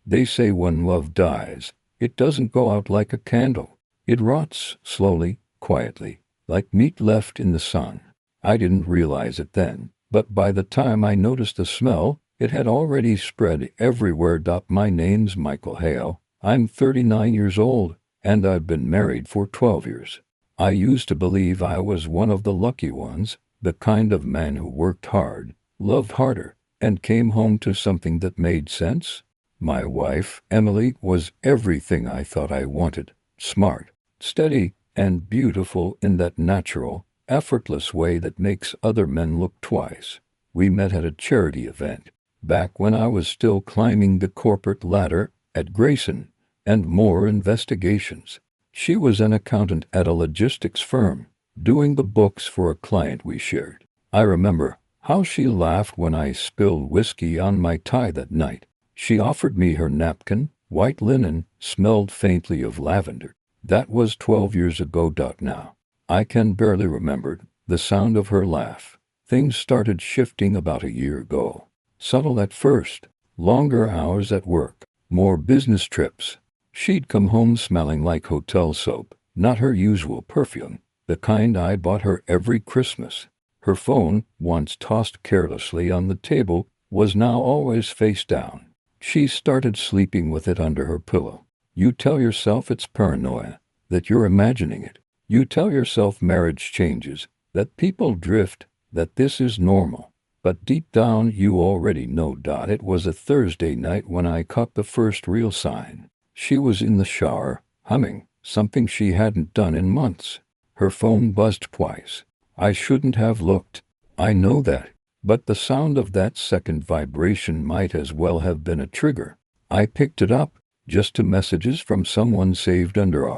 They say when love dies, it doesn't go out like a candle. It rots slowly, quietly, like meat left in the sun. I didn't realize it then, but by the time I noticed the smell, it had already spread everywhere. My name's Michael Hale. I'm 39 years old, and I've been married for 12 years. I used to believe I was one of the lucky ones, the kind of man who worked hard, loved harder, and came home to something that made sense. My wife, Emily, was everything I thought I wanted: smart, steady, and beautiful in that natural, effortless way that makes other men look twice. We met at a charity event, back when I was still climbing the corporate ladder at Grayson and Moore Investigations. She was an accountant at a logistics firm, doing the books for a client we shared. I remember how she laughed when I spilled whiskey on my tie that night. She offered me her napkin. White linen, smelled faintly of lavender. That was 12 years ago. Now, I can barely remember the sound of her laugh. Things started shifting about a year ago. Subtle at first, longer hours at work, more business trips. She'd come home smelling like hotel soap, not her usual perfume, the kind I bought her every Christmas. Her phone, once tossed carelessly on the table, was now always face down. She started sleeping with it under her pillow. You tell yourself it's paranoia, that you're imagining it. You tell yourself marriage changes, that people drift, that this is normal. But deep down you already know. It was a Thursday night when I caught the first real sign. She was in the shower, humming, something she hadn't done in months. Her phone buzzed twice. I shouldn't have looked. I know that. But the sound of that second vibration might as well have been a trigger. I picked it up, just two messages from someone saved under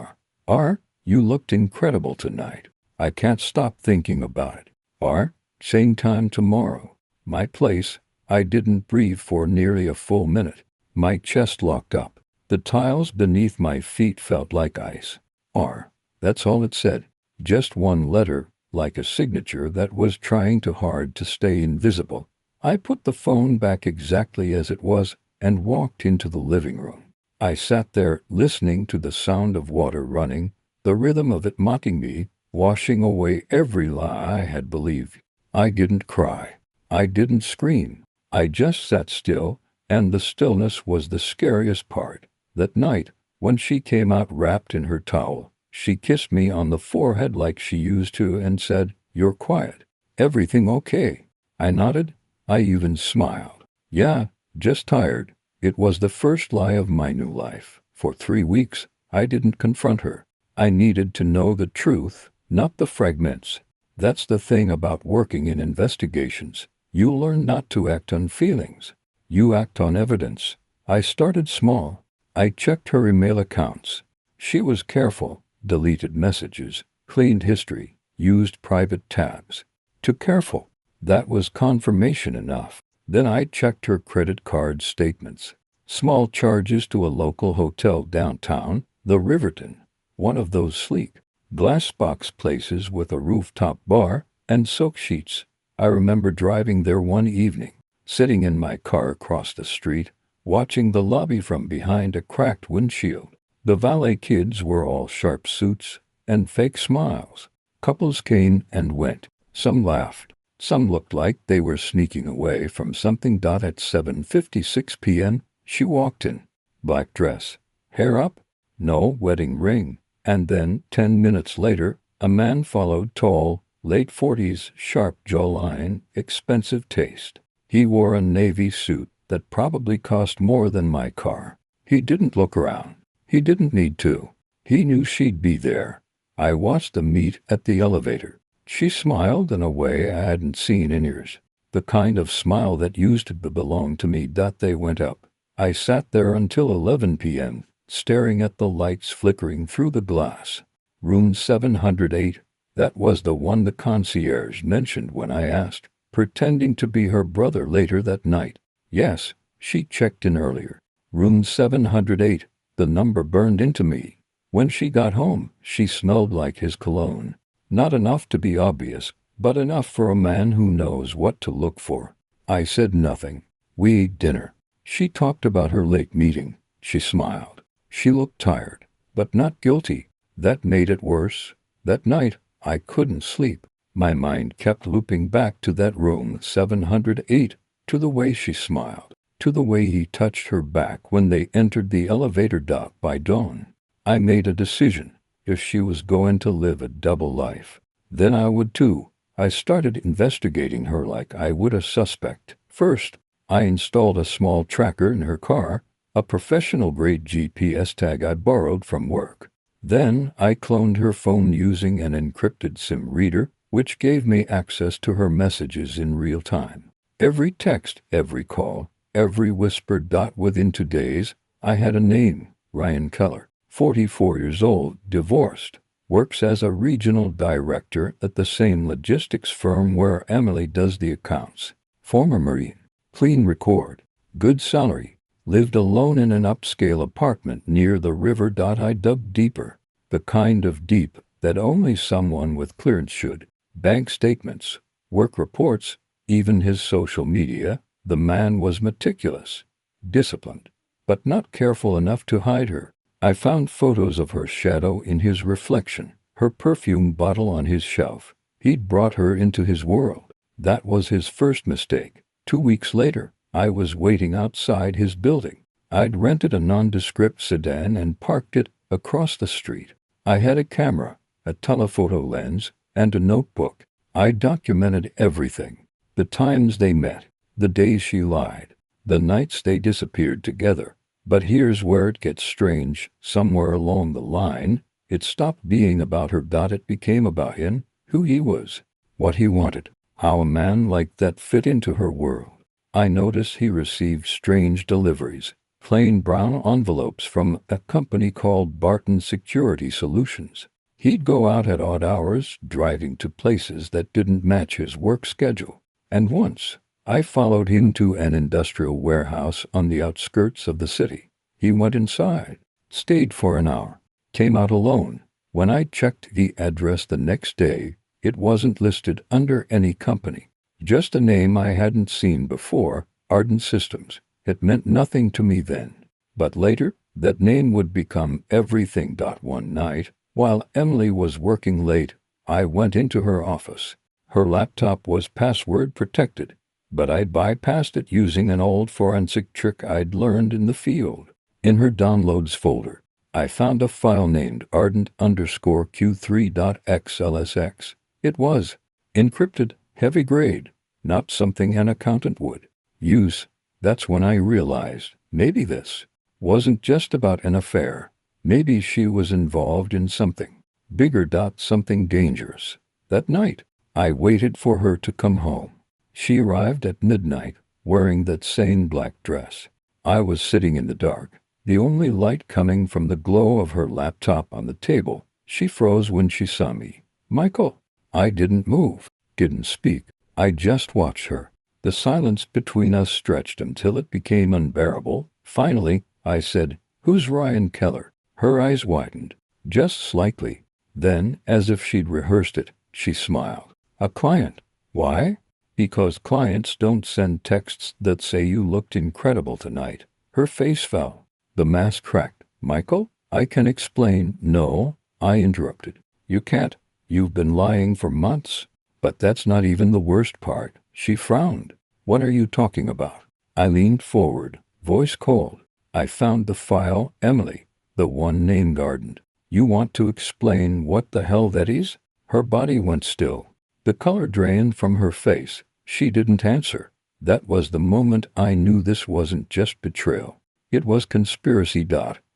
R. You looked incredible tonight. I can't stop thinking about it. R. Same time tomorrow. My place. I didn't breathe for nearly a full minute. My chest locked up. The tiles beneath my feet felt like ice. R. That's all it said. Just one letter, like a signature that was trying too hard to stay invisible. I put the phone back exactly as it was and walked into the living room. I sat there listening to the sound of water running, the rhythm of it mocking me, washing away every lie I had believed. I didn't cry. I didn't scream. I just sat still, and the stillness was the scariest part. That night, when she came out wrapped in her towel, she kissed me on the forehead like she used to and said, "You're quiet. Everything okay?" I nodded. I even smiled. Yeah, just tired. It was the first lie of my new life. For 3 weeks, I didn't confront her. I needed to know the truth, not the fragments. That's the thing about working in investigations. You learn not to act on feelings. You act on evidence. I started small. I checked her email accounts. She was careful, deleted messages, cleaned history, used private tabs. Too careful. That was confirmation enough. Then I checked her credit card statements. Small charges to a local hotel downtown, the Riverton, one of those sleek, glass box places with a rooftop bar and soak sheets. I remember driving there one evening, sitting in my car across the street, watching the lobby from behind a cracked windshield. The valet kids were all sharp suits and fake smiles. Couples came and went. Some laughed. Some looked like they were sneaking away from something. At 7:56 p.m., she walked in. Black dress. Hair up? No wedding ring. And then, 10 minutes later, a man followed, tall, late 40s, sharp jawline, expensive taste. He wore a navy suit that probably cost more than my car. He didn't look around. He didn't need to. He knew she'd be there. I watched them meet at the elevator. She smiled in a way I hadn't seen in years. The kind of smile that used to belong to me. They went up. I sat there until 11 p.m., staring at the lights flickering through the glass. Room 708. That was the one the concierge mentioned when I asked, pretending to be her brother later that night. Yes, she checked in earlier. Room 708. The number burned into me. When she got home, she smelled like his cologne. Not enough to be obvious, but enough for a man who knows what to look for. I said nothing. We ate dinner. She talked about her late meeting. She smiled. She looked tired, but not guilty. That made it worse. That night, I couldn't sleep. My mind kept looping back to that room 708, to the way she smiled, to the way he touched her back when they entered the elevator. By dawn, I made a decision. If she was going to live a double life, then I would too. I started investigating her like I would a suspect. First, I installed a small tracker in her car, a professional-grade GPS tag I borrowed from work. Then I cloned her phone using an encrypted SIM reader, which gave me access to her messages in real time. Every text, every call, every whisper. Within 2 days, I had a name: Ryan Keller, 44 years old, divorced, works as a regional director at the same logistics firm where Emily does the accounts. Former Marine, clean record, good salary, lived alone in an upscale apartment near the river. I dug deeper, the kind of deep that only someone with clearance should. Bank statements, work reports, even his social media. The man was meticulous, disciplined, but not careful enough to hide her. I found photos of her shadow in his reflection, her perfume bottle on his shelf. He'd brought her into his world. That was his first mistake. 2 weeks later, I was waiting outside his building. I'd rented a nondescript sedan and parked it across the street. I had a camera, a telephoto lens, and a notebook. I documented everything. The times they met, the days she lied, the nights they disappeared together. But here's where it gets strange. Somewhere along the line, it stopped being about her. It became about him, who he was, what he wanted, how a man like that fit into her world. I noticed he received strange deliveries, plain brown envelopes from a company called Ardent Security Solutions. He'd go out at odd hours, driving to places that didn't match his work schedule. And once, I followed him to an industrial warehouse on the outskirts of the city. He went inside, stayed for an hour, came out alone. When I checked the address the next day, it wasn't listed under any company. Just a name I hadn't seen before, Ardent Systems. It meant nothing to me then. But later, that name would become everything. One night, while Emily was working late, I went into her office. Her laptop was password protected, but I'd bypassed it using an old forensic trick I'd learned in the field. In her downloads folder, I found a file named ardent_q3.xlsx. It was encrypted, heavy grade, not something an accountant would use. That's when I realized maybe this wasn't just about an affair. Maybe she was involved in something bigger. Something dangerous. That night, I waited for her to come home. She arrived at midnight, wearing that same black dress. I was sitting in the dark, the only light coming from the glow of her laptop on the table. She froze when she saw me. "Michael." I didn't move, didn't speak. I just watched her. The silence between us stretched until it became unbearable. Finally, I said, "Who's Ryan Keller?" Her eyes widened, just slightly. Then, as if she'd rehearsed it, she smiled. "A client." "Why?" "Because clients don't send texts that say you looked incredible tonight." Her face fell. The mask cracked. "Michael, I can explain." "No," I interrupted. "You can't. You've been lying for months." "But that's not even the worst part." She frowned. "What are you talking about?" I leaned forward, voice cold. "I found the file, Emily, the one named Ardent. You want to explain what the hell that is?" Her body went still. The color drained from her face. She didn't answer. That was the moment I knew this wasn't just betrayal. It was conspiracy.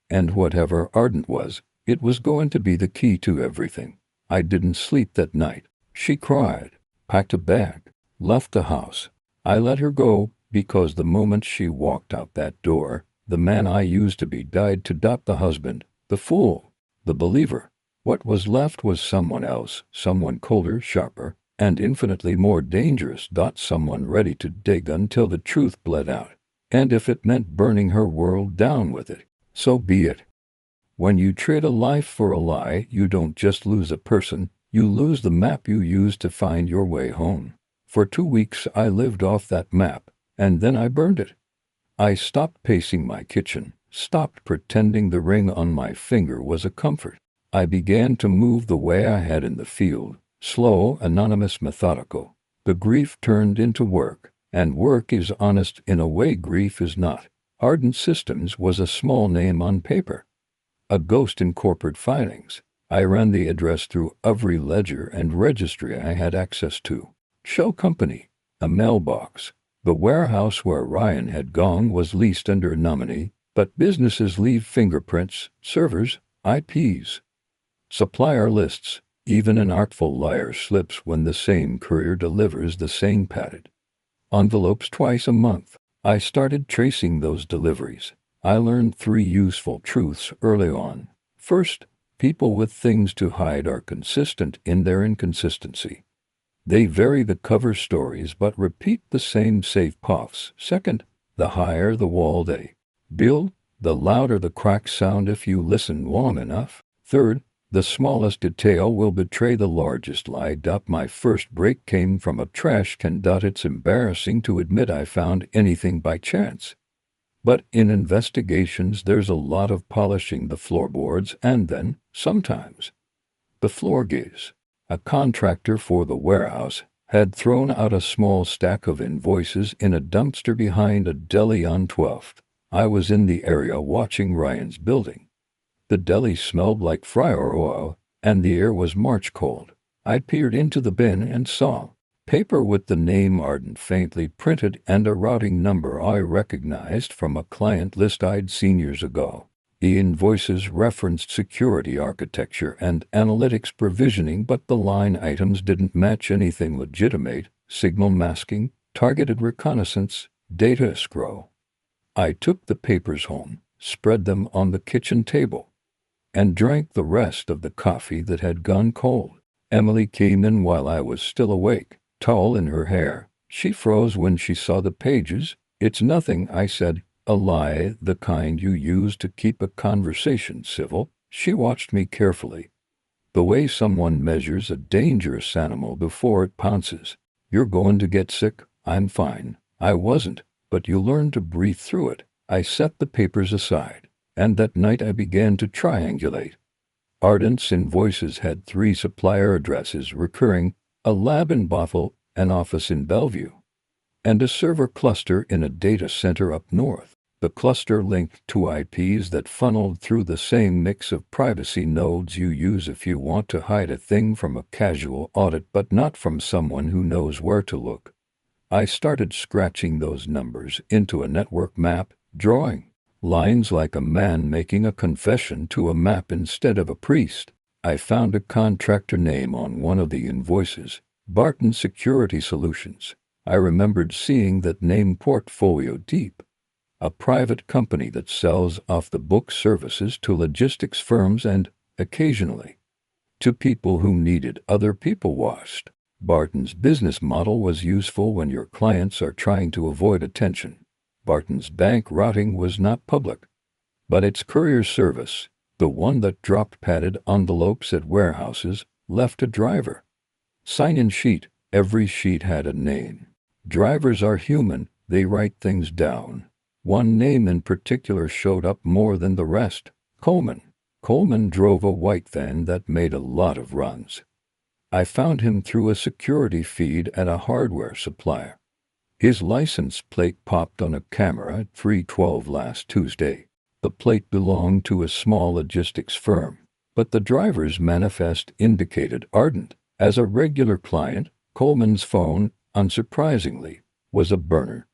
And whatever Ardent was, it was going to be the key to everything. I didn't sleep that night. She cried, packed a bag, left the house. I let her go because the moment she walked out that door, the man I used to be died. The husband, the fool, the believer. What was left was someone else, someone colder, sharper, and infinitely more dangerous. Someone ready to dig until the truth bled out. And if it meant burning her world down with it, so be it. When you trade a life for a lie, you don't just lose a person, you lose the map you used to find your way home. For 2 weeks I lived off that map, and then I burned it. I stopped pacing my kitchen, stopped pretending the ring on my finger was a comfort. I began to move the way I had in the field, slow, anonymous, methodical. The grief turned into work, and work is honest in a way grief is not. Ardent Systems was a small name on paper, a ghost in corporate filings. I ran the address through every ledger and registry I had access to. Show company, a mailbox. The warehouse where Ryan had gone was leased under a nominee, but businesses leave fingerprints, servers, IPs. Supplier lists. Even an artful liar slips when the same courier delivers the same padded envelopes twice a month. I started tracing those deliveries. I learned 3 useful truths early on. First, people with things to hide are consistent in their inconsistency. They vary the cover stories but repeat the same safe paths. Second, the higher the wall they build, the louder the cracks sound if you listen long enough. Third, the smallest detail will betray the largest lie. My first break came from a trash can. It's embarrassing to admit I found anything by chance. But in investigations there's a lot of polishing the floorboards and then, sometimes, the floor gaze. A contractor for the warehouse had thrown out a small stack of invoices in a dumpster behind a deli on 12th. I was in the area watching Ryan's building. The deli smelled like fryer oil, and the air was March cold. I peered into the bin and saw paper with the name Ardent faintly printed and a routing number I recognized from a client list I'd seen years ago. The invoices referenced security architecture and analytics provisioning, but the line items didn't match anything legitimate: signal masking, targeted reconnaissance, data escrow. I took the papers home, spread them on the kitchen table, and drank the rest of the coffee that had gone cold. Emily came in while I was still awake, towel in her hair. She froze when she saw the pages. "It's nothing," I said. "A lie, the kind you use to keep a conversation civil." She watched me carefully. The way someone measures a dangerous animal before it pounces. "You're going to get sick." "I'm fine." I wasn't, but you learn to breathe through it. I set the papers aside, and that night I began to triangulate. Ardent's invoices had 3 supplier addresses recurring: a lab in Bothell, an office in Bellevue, and a server cluster in a data center up north. The cluster linked to IPs that funneled through the same mix of privacy nodes you use if you want to hide a thing from a casual audit but not from someone who knows where to look. I started scratching those numbers into a network map, drawing lines like a man making a confession to a map instead of a priest. I found a contractor name on one of the invoices: Barton Security Solutions. I remembered seeing that name portfolio deep. A private company that sells off-the-book services to logistics firms and, occasionally, to people who needed other people washed. Barton's business model was useful when your clients are trying to avoid attention. Barton's bank routing was not public, but its courier service, the one that dropped padded envelopes at warehouses, left a driver sign-in sheet. Every sheet had a name. Drivers are human, they write things down. One name in particular showed up more than the rest: Coleman. Coleman drove a white van that made a lot of runs. I found him through a security feed at a hardware supplier. His license plate popped on a camera at 3:12 last Tuesday. The plate belonged to a small logistics firm, but the driver's manifest indicated Ardent. As a regular client, Coleman's phone, unsurprisingly, was a burner.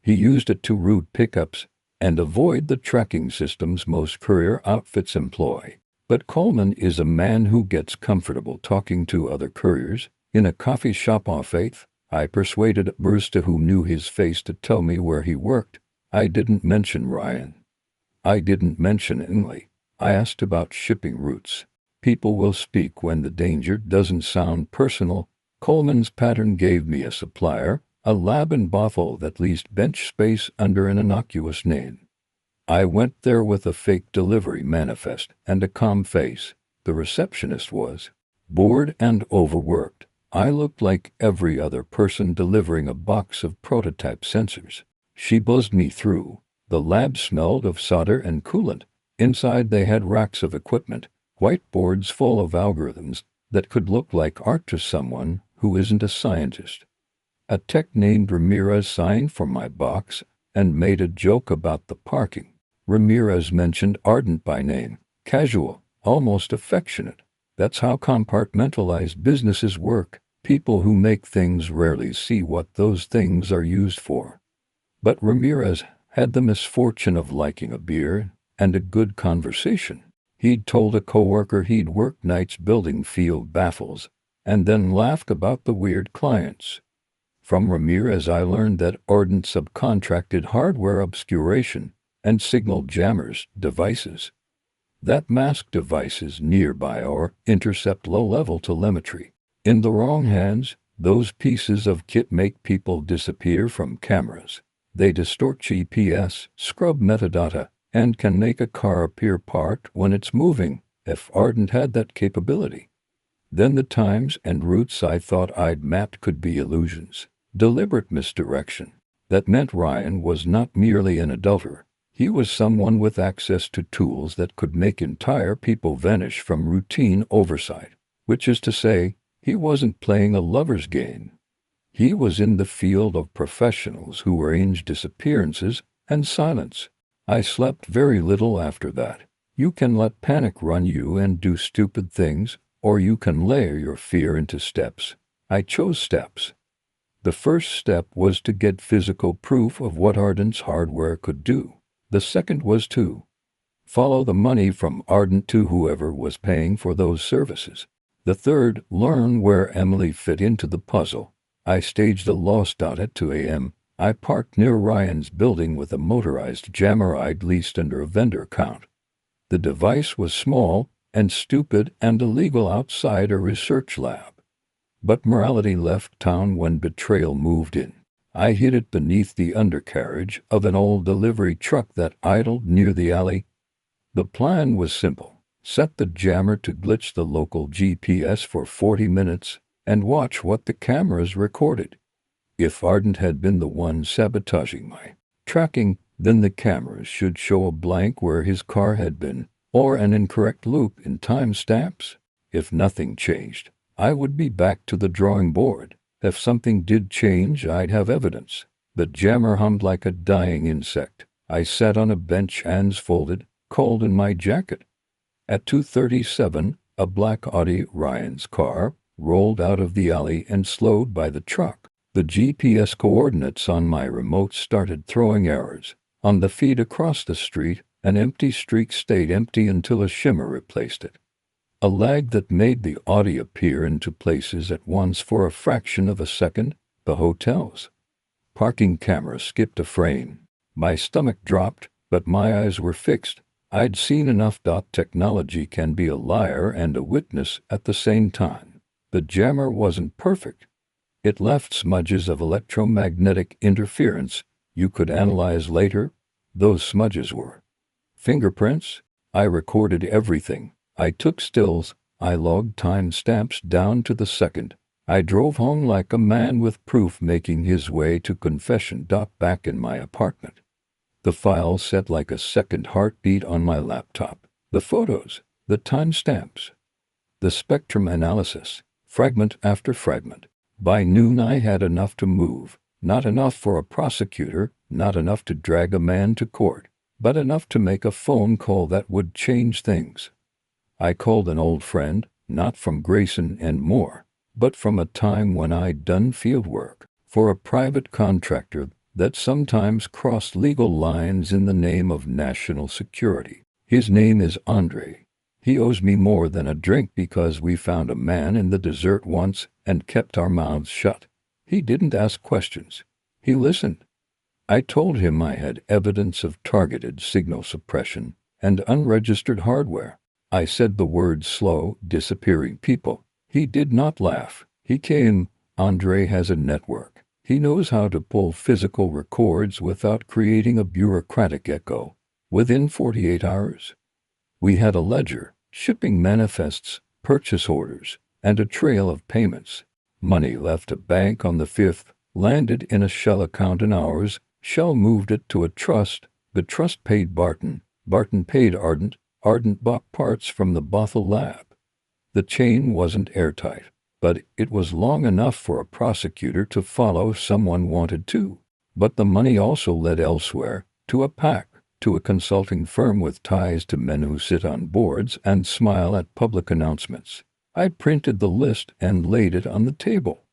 He used it to route pickups and avoid the tracking systems most courier outfits employ. But Coleman is a man who gets comfortable talking to other couriers. In a coffee shop off 8th, I persuaded a barista who knew his face to tell me where he worked. I didn't mention Ryan. I didn't mention Emily. I asked about shipping routes. People will speak when the danger doesn't sound personal. Coleman's pattern gave me a supplier, a lab in Bothell that leased bench space under an innocuous name. I went there with a fake delivery manifest and a calm face. The receptionist was bored and overworked. I looked like every other person delivering a box of prototype sensors. She buzzed me through. The lab smelled of solder and coolant. Inside they had racks of equipment, whiteboards full of algorithms that could look like art to someone who isn't a scientist. A tech named Ramirez signed for my box and made a joke about the parking. Ramirez mentioned Ardent by name, casual, almost affectionate. That's how compartmentalized businesses work. People who make things rarely see what those things are used for. But Ramirez had the misfortune of liking a beer and a good conversation. He'd told a coworker he'd worked nights building field baffles and then laughed about the weird clients. From Ramirez I learned that Ardent subcontracted hardware obscuration and signal jammers devices that mask devices nearby or intercept low-level telemetry. In the wrong hands, those pieces of kit make people disappear from cameras. They distort GPS, scrub metadata, and can make a car appear parked when it's moving. If Ardent had that capability, then the times and routes I thought I'd mapped could be illusions. Deliberate misdirection. That meant Ryan was not merely an adulterer. He was someone with access to tools that could make entire people vanish from routine oversight. Which is to say, he wasn't playing a lover's game. He was in the field of professionals who arrange disappearances and silence. I slept very little after that. You can let panic run you and do stupid things, or you can layer your fear into steps. I chose steps. The first step was to get physical proof of what Ardent's hardware could do. The second was to follow the money from Ardent to whoever was paying for those services. The third, learn where Emily fit into the puzzle. I staged a lost out at 2 a.m. I parked near Ryan's building with a motorized jammer I'd leased under a vendor account. The device was small and stupid and illegal outside a research lab. But morality left town when betrayal moved in. I hid it beneath the undercarriage of an old delivery truck that idled near the alley. The plan was simple. Set the jammer to glitch the local GPS for 40 minutes and watch what the cameras recorded. If Ardent had been the one sabotaging my tracking, then the cameras should show a blank where his car had been, or an incorrect loop in timestamps. If nothing changed, I would be back to the drawing board. If something did change, I'd have evidence. The jammer hummed like a dying insect. I sat on a bench, hands folded, cold in my jacket. At 2:37, a black Audi, Ryan's car, rolled out of the alley and slowed by the truck. The GPS coordinates on my remote started throwing errors. On the feed across the street, an empty streak stayed empty until a shimmer replaced it. A lag that made the Audi appear into places at once for a fraction of a second. The hotel's parking camera skipped a frame. My stomach dropped, but my eyes were fixed. I'd seen enough. Technology can be a liar and a witness at the same time. The jammer wasn't perfect. It left smudges of electromagnetic interference you could analyze later. Those smudges were fingerprints. I recorded everything. I took stills. I logged timestamps down to the second. I drove home like a man with proof making his way to confession. Back in my apartment, the file set like a second heartbeat on my laptop. The photos, the timestamps, the spectrum analysis, fragment after fragment. By noon I had enough to move. Not enough for a prosecutor, not enough to drag a man to court, but enough to make a phone call that would change things. I called an old friend, not from Grayson and Moore, but from a time when I'd done field work for a private contractor that sometimes crossed legal lines in the name of national security. His name is Andre. He owes me more than a drink because we found a man in the desert once and kept our mouths shut. He didn't ask questions. He listened. I told him I had evidence of targeted signal suppression and unregistered hardware. I said the words slow, disappearing people. He did not laugh. He came. Andre has a network. He knows how to pull physical records without creating a bureaucratic echo. Within 48 hours, we had a ledger, shipping manifests, purchase orders, and a trail of payments. Money left a bank on the 5th, landed in a Shell account in hours. Shell moved it to a trust, The trust paid Barton. Barton paid Ardent. Ardent bought parts from the Bothell lab. The chain wasn't airtight, but it was long enough for a prosecutor to follow if someone wanted to. But the money also led elsewhere, to a PAC, to a consulting firm with ties to men who sit on boards and smile at public announcements. I printed the list and laid it on the table.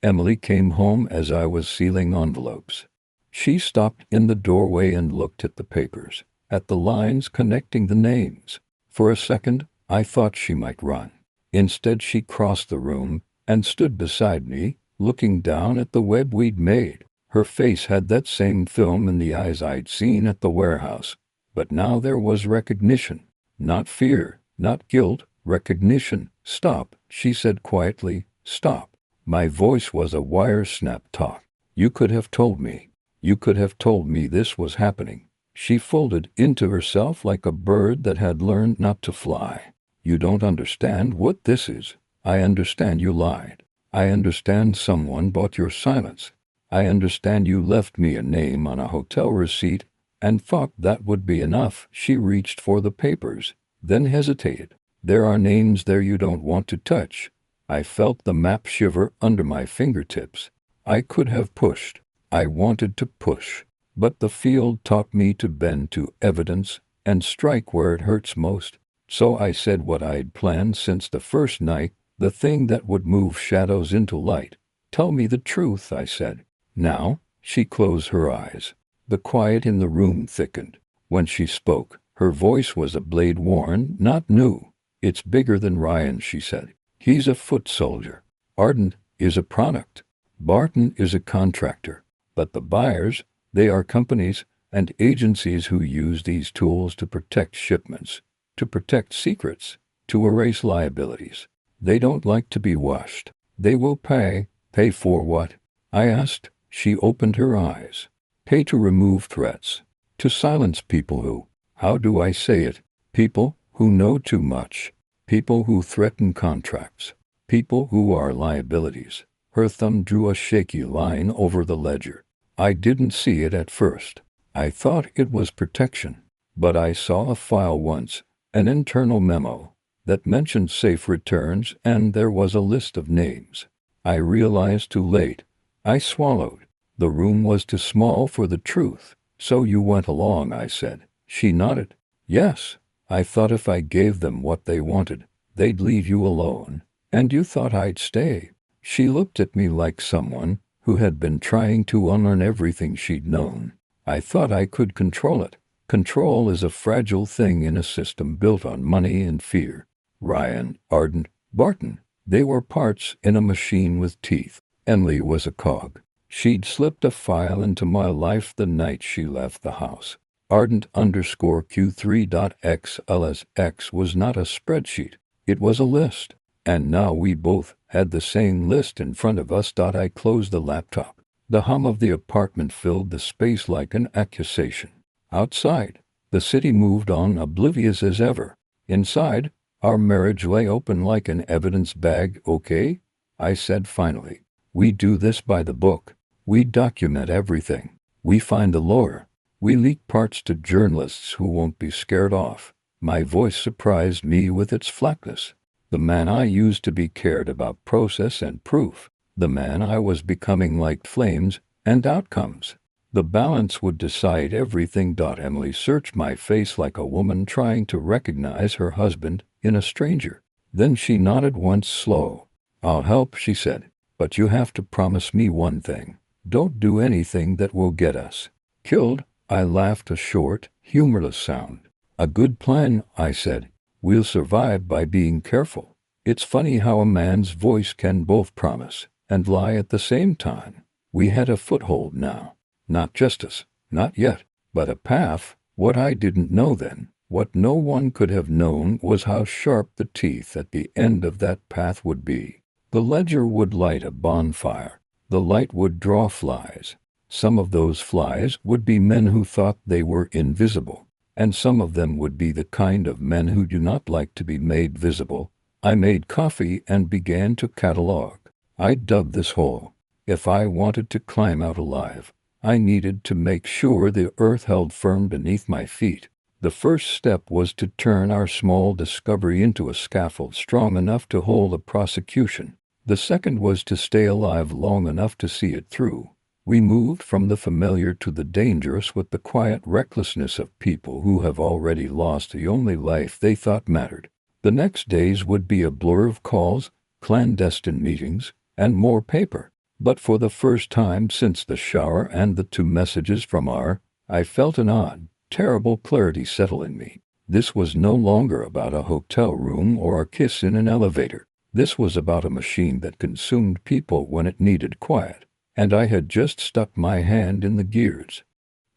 Emily came home as I was sealing envelopes. She stopped in the doorway and looked at the papers, at the lines connecting the names. For a second, I thought she might run. Instead, she crossed the room and stood beside me, looking down at the web we'd made. Her face had that same film in the eyes I'd seen at the warehouse, but now there was recognition. Not fear, not guilt, recognition. "Stop," she said quietly, "stop." My voice was a wire snap talk. "You could have told me. You could have told me this was happening." She folded into herself like a bird that had learned not to fly. "You don't understand what this is. I understand you lied. I understand someone bought your silence. I understand you left me a name on a hotel receipt and thought that would be enough." She reached for the papers, then hesitated. "There are names there you don't want to touch." I felt the map shiver under my fingertips. I could have pushed. I wanted to push. But the field taught me to bend to evidence and strike where it hurts most. So I said what I'd planned since the first night, the thing that would move shadows into light. "Tell me the truth," I said. "Now." She closed her eyes. The quiet in the room thickened. When she spoke, her voice was a blade worn, not new. "It's bigger than Ryan," she said. "He's a foot soldier. Ardent is a product. Barton is a contractor. But the buyers, they are companies and agencies who use these tools to protect shipments, to protect secrets, to erase liabilities. They don't like to be washed. They will pay." "Pay for what?" I asked. She opened her eyes. "Pay to remove threats. To silence people who, how do I say it? People who know too much. People who threaten contracts. People who are liabilities." Her thumb drew a shaky line over the ledger. I didn't see it at first. I thought it was protection. But I saw a file once, an internal memo, that mentioned safe returns, and there was a list of names. I realized too late. I swallowed. The room was too small for the truth. "So you went along," I said. She nodded. "Yes. I thought if I gave them what they wanted, they'd leave you alone. And you thought I'd stay." She looked at me like someone who had been trying to unlearn everything she'd known. "I thought I could control it." Control is a fragile thing in a system built on money and fear. Ryan, Ardent, Barton, they were parts in a machine with teeth. Emily was a cog. She'd slipped a file into my life the night she left the house. Ardent_Q3.XLSX was not a spreadsheet. It was a list. And now we both had the same list in front of us. I closed the laptop. The hum of the apartment filled the space like an accusation. Outside, the city moved on, oblivious as ever. Inside, our marriage lay open like an evidence bag. "Okay," I said finally. "We do this by the book. We document everything. We find the lawyer. We leak parts to journalists who won't be scared off." My voice surprised me with its flatness. The man I used to be cared about process and proof. The man I was becoming liked flames and outcomes. The balance would decide everything. Emily searched my face like a woman trying to recognize her husband in a stranger. Then she nodded once, slow. "I'll help," she said. "But you have to promise me one thing. Don't do anything that will get us killed." I laughed, a short, humorless sound. "A good plan," I said. "We'll survive by being careful." It's funny how a man's voice can both promise and lie at the same time. We had a foothold now. Not justice, not yet, but a path. What I didn't know then, what no one could have known, was how sharp the teeth at the end of that path would be. The ledger would light a bonfire. The light would draw flies. Some of those flies would be men who thought they were invisible, and some of them would be the kind of men who do not like to be made visible. I made coffee and began to catalog. I dug this hole. If I wanted to climb out alive, I needed to make sure the earth held firm beneath my feet. The first step was to turn our small discovery into a scaffold strong enough to hold a prosecution. The second was to stay alive long enough to see it through. We moved from the familiar to the dangerous with the quiet recklessness of people who have already lost the only life they thought mattered. The next days would be a blur of calls, clandestine meetings, and more paper. But for the first time since the shower and the 2 messages from R, I felt an odd, terrible clarity settle in me. This was no longer about a hotel room or a kiss in an elevator. This was about a machine that consumed people when it needed quiet, and I had just stuck my hand in the gears.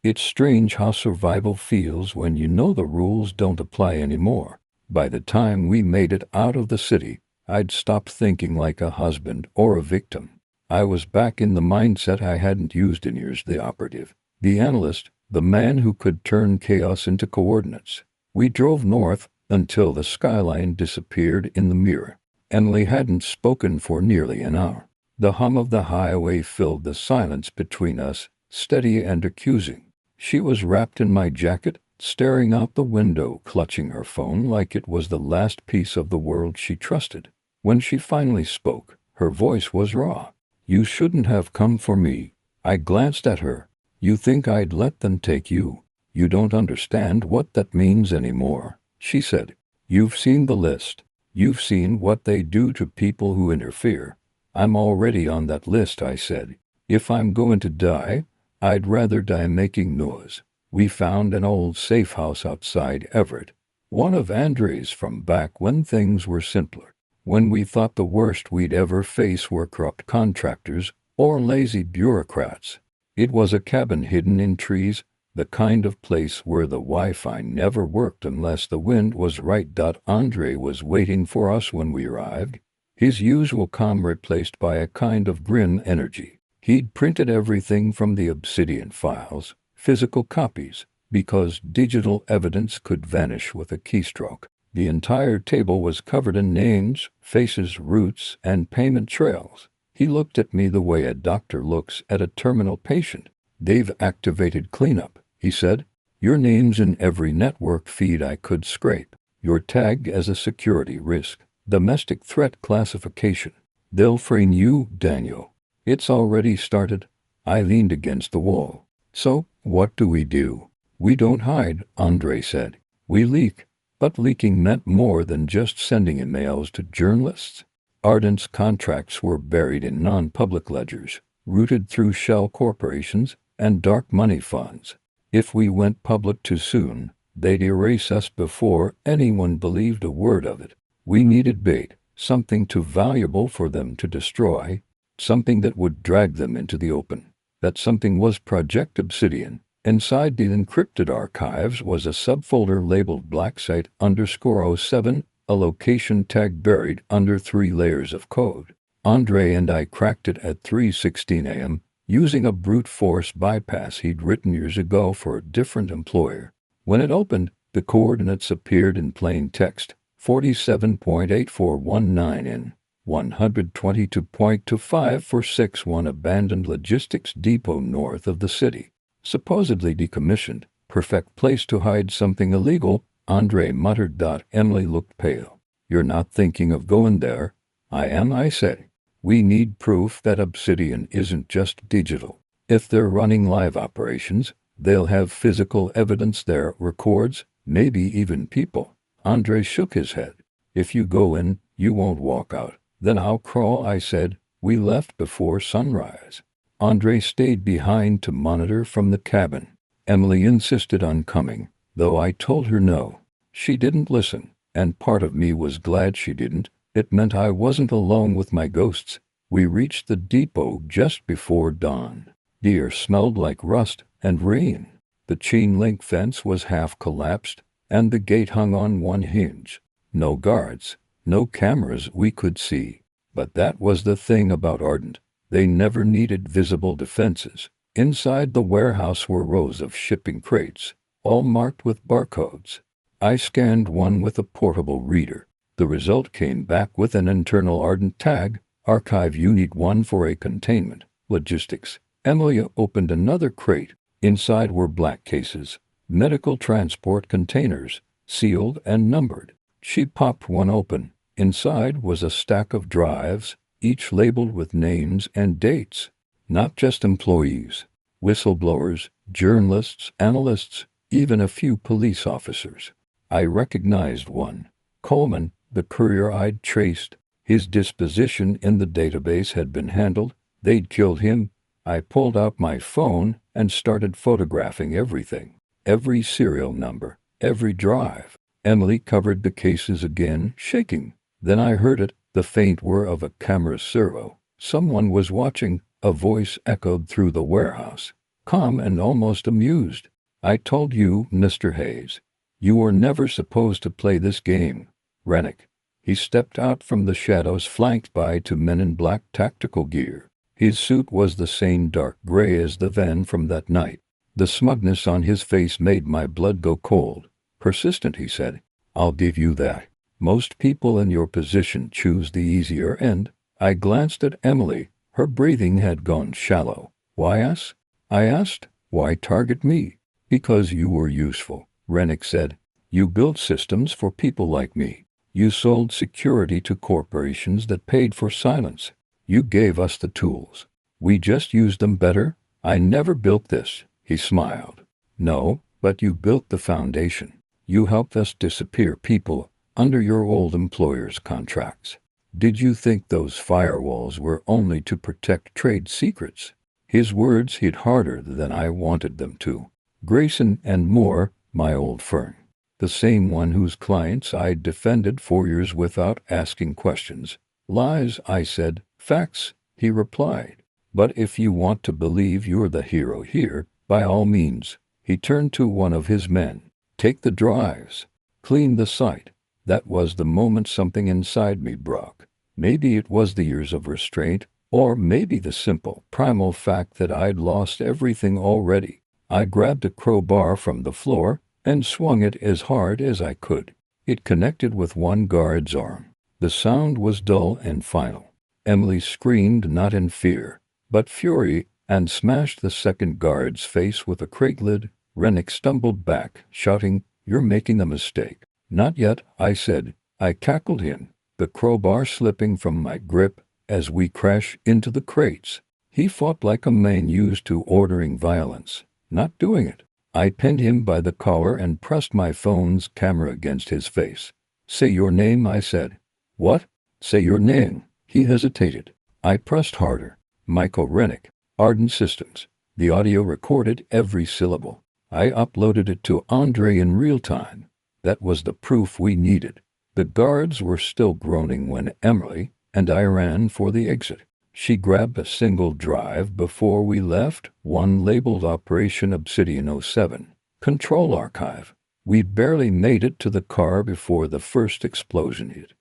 It's strange how survival feels when you know the rules don't apply anymore. By the time we made it out of the city, I'd stopped thinking like a husband or a victim. I was back in the mindset I hadn't used in years: the operative, the analyst, the man who could turn chaos into coordinates. We drove north until the skyline disappeared in the mirror. Emily hadn't spoken for nearly an hour. The hum of the highway filled the silence between us, steady and accusing. She was wrapped in my jacket, staring out the window, clutching her phone like it was the last piece of the world she trusted. When she finally spoke, her voice was raw. "You shouldn't have come for me." I glanced at her. "You think I'd let them take you? You don't understand what that means anymore," she said. "You've seen the list. You've seen what they do to people who interfere." "I'm already on that list," I said. "If I'm going to die, I'd rather die making noise." We found an old safe house outside Everett, one of Andre's from back when things were simpler, when we thought the worst we'd ever face were corrupt contractors or lazy bureaucrats. It was a cabin hidden in trees, the kind of place where the Wi-Fi never worked unless the wind was right. Andre was waiting for us when we arrived, his usual calm replaced by a kind of grim energy. He'd printed everything from the Obsidian files, physical copies, because digital evidence could vanish with a keystroke. The entire table was covered in names, faces, routes, and payment trails. He looked at me the way a doctor looks at a terminal patient. "They've activated cleanup," he said. "Your name's in every network feed I could scrape. You're tagged as a security risk, domestic threat classification. They'll frame you, Daniel." "It's already started." I leaned against the wall. "So, what do we do?" "We don't hide," Andre said. "We leak." But leaking meant more than just sending emails to journalists. Ardent's contracts were buried in non-public ledgers, routed through shell corporations and dark money funds. If we went public too soon, they'd erase us before anyone believed a word of it. We needed bait, something too valuable for them to destroy, something that would drag them into the open. That something was Project Obsidian. Inside the encrypted archives was a subfolder labeled blacksite_07, a location tag buried under 3 layers of code. Andre and I cracked it at 3:16 a.m., using a brute force bypass he'd written years ago for a different employer. When it opened, the coordinates appeared in plain text: 47.8419 in 122.2546, abandoned logistics depot north of the city. Supposedly decommissioned, perfect place to hide something illegal, Andre muttered. Emily looked pale. "You're not thinking of going there?" "I am," I said. "We need proof that Obsidian isn't just digital. If they're running live operations, they'll have physical evidence there, records, maybe even people." Andre shook his head. "If you go in, you won't walk out." "Then I'll crawl," I said. We left before sunrise. Andre stayed behind to monitor from the cabin. Emily insisted on coming, though I told her no. She didn't listen, and part of me was glad she didn't. It meant I wasn't alone with my ghosts. We reached the depot just before dawn. The air smelled like rust and rain. The chain-link fence was half collapsed, and the gate hung on one hinge. No guards, no cameras we could see. But that was the thing about Ardent. They never needed visible defenses. Inside the warehouse were rows of shipping crates, all marked with barcodes. I scanned one with a portable reader. The result came back with an internal Ardent tag: Archive Unit 1 for a containment, logistics, Emily opened another crate. Inside were black cases, medical transport containers, sealed and numbered. She popped one open. Inside was a stack of drives, each labeled with names and dates. Not just employees, whistleblowers, journalists, analysts, even a few police officers. I recognized one. Coleman, the courier I'd traced. His disposition in the database had been handled. They'd killed him. I pulled out my phone and started photographing everything. Every serial number, every drive. Emily covered the cases again, shaking. Then I heard it, the faint whir of a camera servo. Someone was watching. A voice echoed through the warehouse, calm and almost amused. I told you, Mr. Hayes. You were never supposed to play this game. Rennick. He stepped out from the shadows, flanked by two men in black tactical gear. His suit was the same dark gray as the van from that night. The smugness on his face made my blood go cold. Persistent, he said. I'll give you that. Most people in your position choose the easier end. I glanced at Emily. Her breathing had gone shallow. Why us? I asked. Why target me? Because you were useful, Rennick said. You built systems for people like me. You sold security to corporations that paid for silence. You gave us the tools. We just used them better. I never built this, he smiled. No, but you built the foundation. You helped us disappear people under your old employer's contracts. Did you think those firewalls were only to protect trade secrets? His words hit harder than I wanted them to. Grayson and Moore, my old firm. The same one whose clients I'd defended for years without asking questions. Lies, I said. Facts, he replied. But if you want to believe you're the hero here, by all means. He turned to one of his men. Take the drives. Clean the site. That was the moment something inside me broke. Maybe it was the years of restraint, or maybe the simple, primal fact that I'd lost everything already. I grabbed a crowbar from the floor and swung it as hard as I could. It connected with one guard's arm. The sound was dull and final. Emily screamed not in fear, but fury, and smashed the second guard's face with a crate lid. Rennick stumbled back, shouting, "You're making a mistake." "Not yet," I said. I cackled him, the crowbar slipping from my grip as we crashed into the crates. He fought like a man used to ordering violence, not doing it. I pinned him by the collar and pressed my phone's camera against his face. "Say your name," I said. "What?" "Say your name." He hesitated. I pressed harder. "Michael Rennick, Ardent Systems." The audio recorded every syllable. I uploaded it to Andre in real time. That was the proof we needed. The guards were still groaning when Emily and I ran for the exit. She grabbed a single drive before we left, one labeled Operation Obsidian 07, Control Archive. We barely made it to the car before the first explosion hit.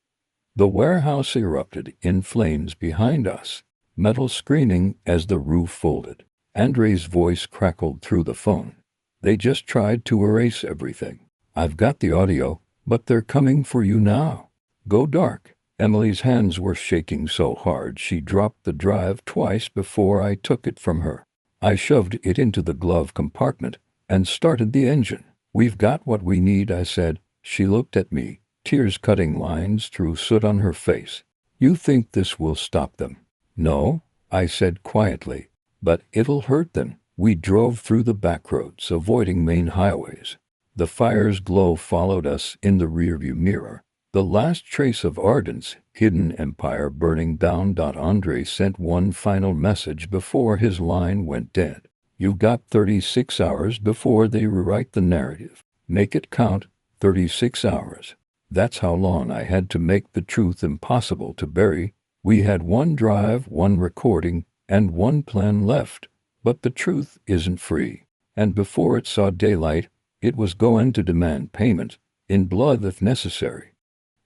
The warehouse erupted in flames behind us, metal screaming as the roof folded. Andre's voice crackled through the phone. "They just tried to erase everything. I've got the audio, but they're coming for you now. Go dark." Emily's hands were shaking so hard she dropped the drive twice before I took it from her. I shoved it into the glove compartment and started the engine. "We've got what we need," I said. She looked at me, tears cutting lines through soot on her face. "You think this will stop them?" "No," I said quietly, "but it'll hurt them." We drove through the back roads, avoiding main highways. The fire's glow followed us in the rearview mirror. The last trace of Ardent's hidden empire burning down. Andre sent one final message before his line went dead. "You've got 36 hours before they rewrite the narrative. Make it count." 36 hours. That's how long I had to make the truth impossible to bury. We had one drive, one recording, and one plan left. But the truth isn't free. And before it saw daylight, it was going to demand payment, in blood if necessary.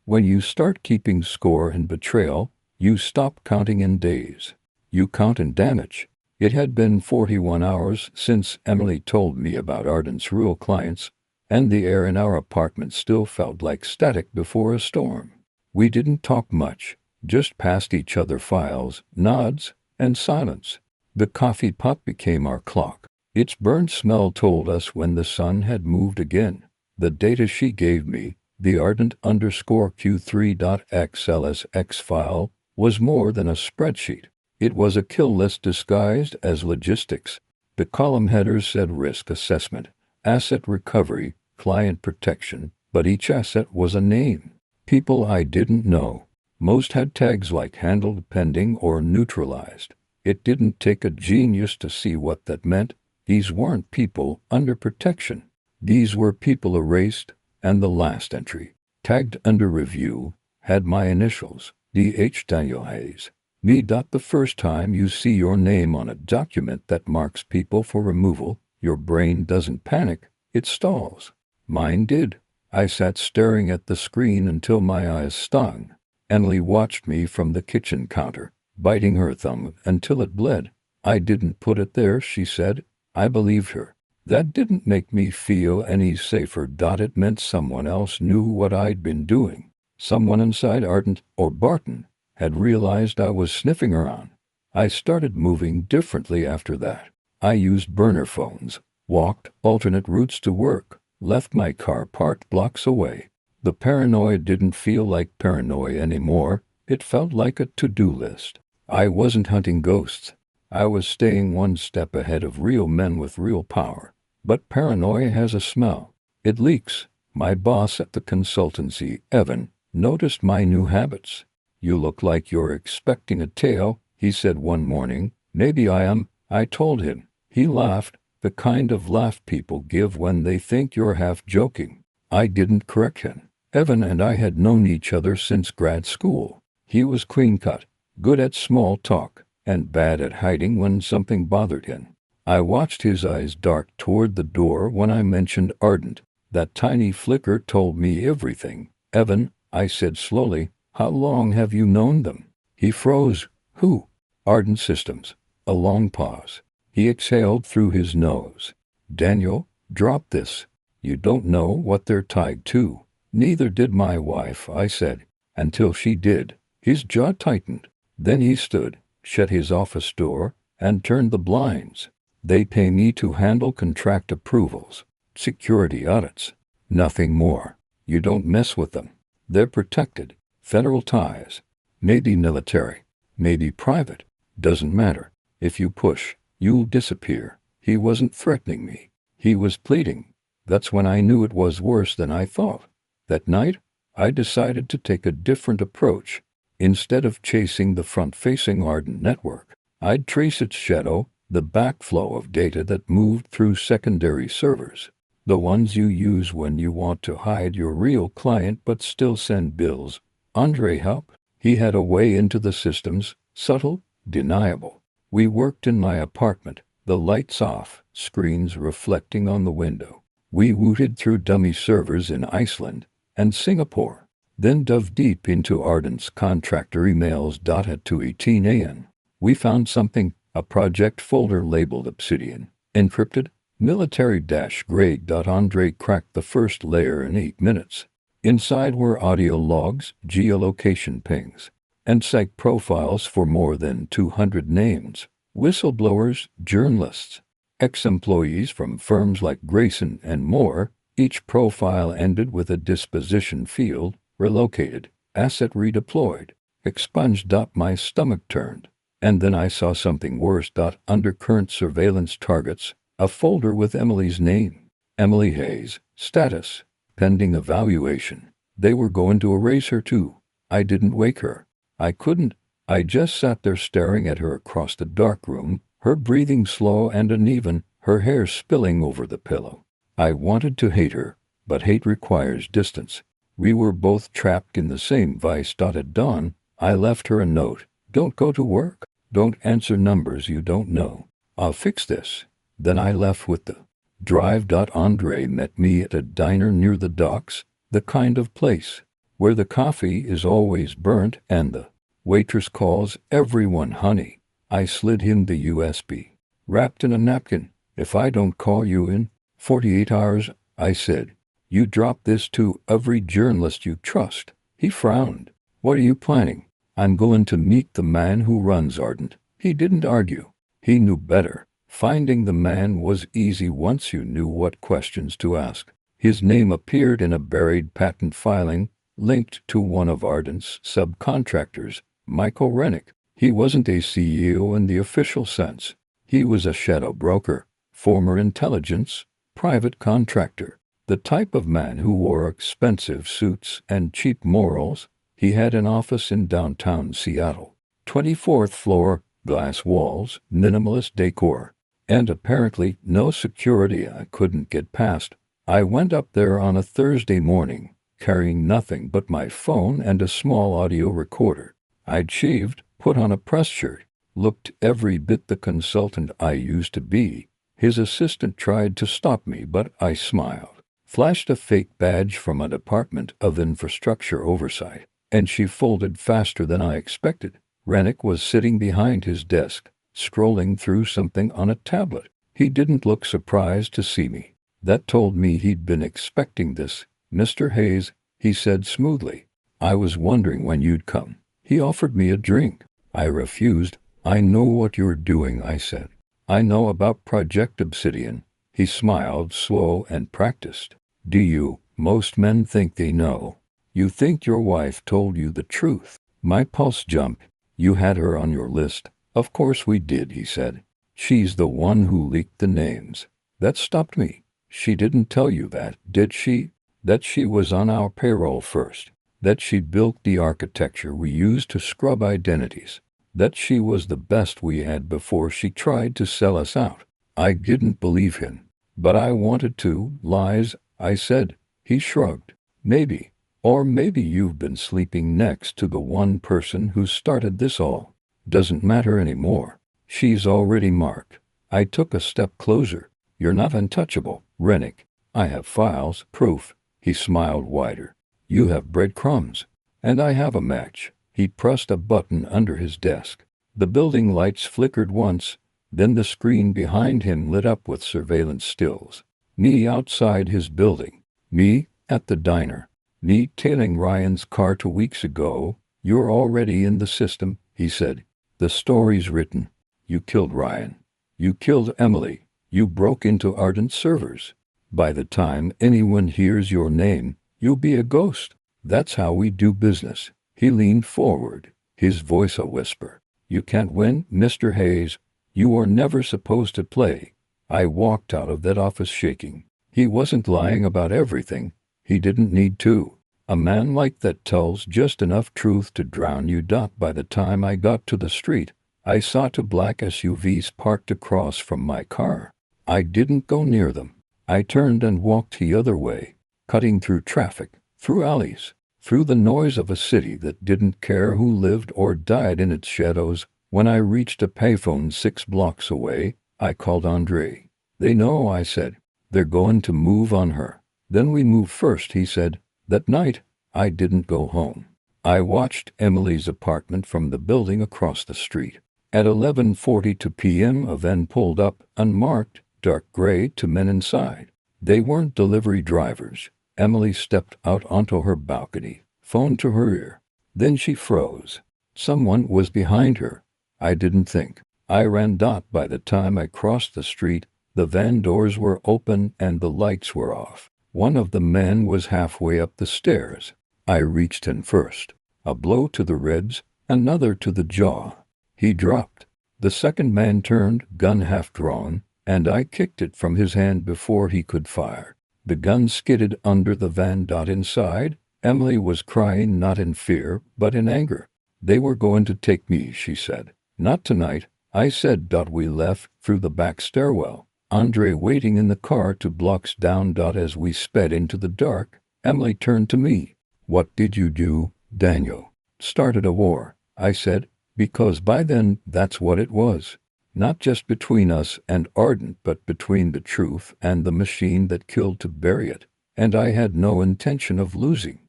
When you start keeping score in betrayal, you stop counting in days. You count in damage. It had been 41 hours since Emily told me about Ardent's real clients, and the air in our apartment still felt like static before a storm. We didn't talk much, just passed each other files, nods, and silence. The coffee pot became our clock. Its burnt smell told us when the sun had moved again. The data she gave me, the Ardent _Q3.xlsx file, was more than a spreadsheet. It was a kill list disguised as logistics. The column headers said risk assessment, asset recovery, client protection, but each asset was a name. People I didn't know. Most had tags like handled, pending, or neutralized. It didn't take a genius to see what that meant. These weren't people under protection. These were people erased, and the last entry, tagged under review, had my initials, D.H. Daniel Hayes. Me. The first time you see your name on a document that marks people for removal, your brain doesn't panic, it stalls. Mine did. I sat staring at the screen until my eyes stung. Emily watched me from the kitchen counter, biting her thumb until it bled. I didn't put it there, she said. I believed her. That didn't make me feel any safer. It meant someone else knew what I'd been doing. Someone inside Ardent or Barton had realized I was sniffing around. I started moving differently after that. I used burner phones, walked alternate routes to work, left my car parked blocks away. The paranoia didn't feel like paranoia anymore. It felt like a to-do list. I wasn't hunting ghosts. I was staying one step ahead of real men with real power. But paranoia has a smell. It leaks. My boss at the consultancy, Evan, noticed my new habits. You look like you're expecting a tale, he said one morning. Maybe I am, I told him. He laughed, the kind of laugh people give when they think you're half joking. I didn't correct him. Evan and I had known each other since grad school. He was clean-cut, good at small talk, and bad at hiding when something bothered him. I watched his eyes dart toward the door when I mentioned Ardent. That tiny flicker told me everything. Evan, I said slowly, how long have you known them? He froze. Who? Ardent Systems. A long pause. He exhaled through his nose. Daniel, drop this. You don't know what they're tied to. Neither did my wife, I said. Until she did. His jaw tightened. Then he stood, shut his office door, and turned the blinds. They pay me to handle contract approvals, security audits. Nothing more. You don't mess with them. They're protected. Federal ties. Maybe military. Maybe private. Doesn't matter. If you push, you'll disappear. He wasn't threatening me. He was pleading. That's when I knew it was worse than I thought. That night, I decided to take a different approach. Instead of chasing the front-facing Ardent network, I'd trace its shadow, the backflow of data that moved through secondary servers. The ones you use when you want to hide your real client but still send bills. Andre helped. He had a way into the systems, subtle, deniable. We worked in my apartment, the lights off, screens reflecting on the window. We rooted through dummy servers in Iceland and Singapore, then dove deep into Ardent's contractor emails. At 2:18 a.m. We found something, a project folder labeled Obsidian, encrypted, military-grade. Andre cracked the first layer in 8 minutes. Inside were audio logs, geolocation pings, and psych profiles for more than 200 names. Whistleblowers, journalists, ex-employees from firms like Grayson and more. Each profile ended with a disposition field, relocated, asset redeployed, expunged. My stomach turned. And then I saw something worse. Under current surveillance targets, a folder with Emily's name. Emily Hayes, status, pending evaluation. They were going to erase her too. I didn't wake her. I couldn't. I just sat there staring at her across the dark room, her breathing slow and uneven, her hair spilling over the pillow. I wanted to hate her, but hate requires distance. We were both trapped in the same vice. At dawn, I left her a note. Don't go to work. Don't answer numbers you don't know. I'll fix this. Then I left with the drive. Andre met me at a diner near the docks, the kind of place where the coffee is always burnt and the waitress calls everyone honey. I slid him the USB, wrapped in a napkin. If I don't call you in 48 hours, I said, you drop this to every journalist you trust. He frowned. What are you planning? I'm going to meet the man who runs Ardent. He didn't argue. He knew better. Finding the man was easy once you knew what questions to ask. His name appeared in a buried patent filing linked to one of Ardent's subcontractors, Michael Rennick. He wasn't a CEO in the official sense. He was a shadow broker, former intelligence, private contractor, the type of man who wore expensive suits and cheap morals. He had an office in downtown Seattle, 24th floor, glass walls, minimalist decor, and apparently no security I couldn't get past. I went up there on a Thursday morning, carrying nothing but my phone and a small audio recorder. I'd shaved, put on a press shirt, looked every bit the consultant I used to be. His assistant tried to stop me, but I smiled, flashed a fake badge from a Department of Infrastructure Oversight, and she folded faster than I expected. Rennick was sitting behind his desk, scrolling through something on a tablet. He didn't look surprised to see me. That told me he'd been expecting this. "Mr. Hayes," he said smoothly, "I was wondering when you'd come." He offered me a drink. I refused. "I know what you're doing," I said. "I know about Project Obsidian." He smiled, slow and practiced. "Do you? Most men think they know. You think your wife told you the truth." My pulse jumped. "You had her on your list." "Of course we did," he said. "She's the one who leaked the names." That stopped me. "She didn't tell you that, did she? That she was on our payroll first? That she built the architecture we used to scrub identities? That she was the best we had before she tried to sell us out?" I didn't believe him, but I wanted to. "Lies," I said. He shrugged. "Maybe. Or maybe you've been sleeping next to the one person who started this all. Doesn't matter anymore. She's already marked." I took a step closer. "You're not untouchable, Rennick. I have files, proof." He smiled wider. "You have breadcrumbs. And I have a match." He pressed a button under his desk. The building lights flickered once, then the screen behind him lit up with surveillance stills. Me outside his building. Me at the diner. Me tailing Ryan's car 2 weeks ago. "You're already in the system," he said. "The story's written. You killed Ryan. You killed Emily. You broke into Ardent servers. By the time anyone hears your name, you'll be a ghost. That's how we do business." He leaned forward, his voice a whisper. "You can't win, Mr. Hayes. You are never supposed to play." I walked out of that office shaking. He wasn't lying about everything. He didn't need to. A man like that tells just enough truth to drown you. By the time I got to the street, I saw 2 black SUVs parked across from my car. I didn't go near them. I turned and walked the other way, cutting through traffic, through alleys, through the noise of a city that didn't care who lived or died in its shadows. When I reached a payphone 6 blocks away, I called Andre. "They know," I said. "They're going to move on her." "Then we move first," he said. That night, I didn't go home. I watched Emily's apartment from the building across the street. At 11:42 p.m. a van pulled up, unmarked, dark gray, 2 men inside. They weren't delivery drivers. Emily stepped out onto her balcony, phone to her ear. Then she froze. Someone was behind her. I didn't think. I ran. By the time I crossed the street, the van doors were open and the lights were off. One of the men was halfway up the stairs. I reached in first. A blow to the ribs, another to the jaw. He dropped. The second man turned, gun half drawn, and I kicked it from his hand before he could fire. The gun skidded under the van. Inside, Emily was crying, not in fear, but in anger. "They were going to take me," she said. "Not tonight," I said. We left through the back stairwell, Andre waiting in the car 2 blocks down. As we sped into the dark, Emily turned to me. "What did you do, Daniel?" "Started a war," I said, because by then that's what it was. Not just between us and Ardent, but between the truth and the machine that killed to bury it. And I had no intention of losing.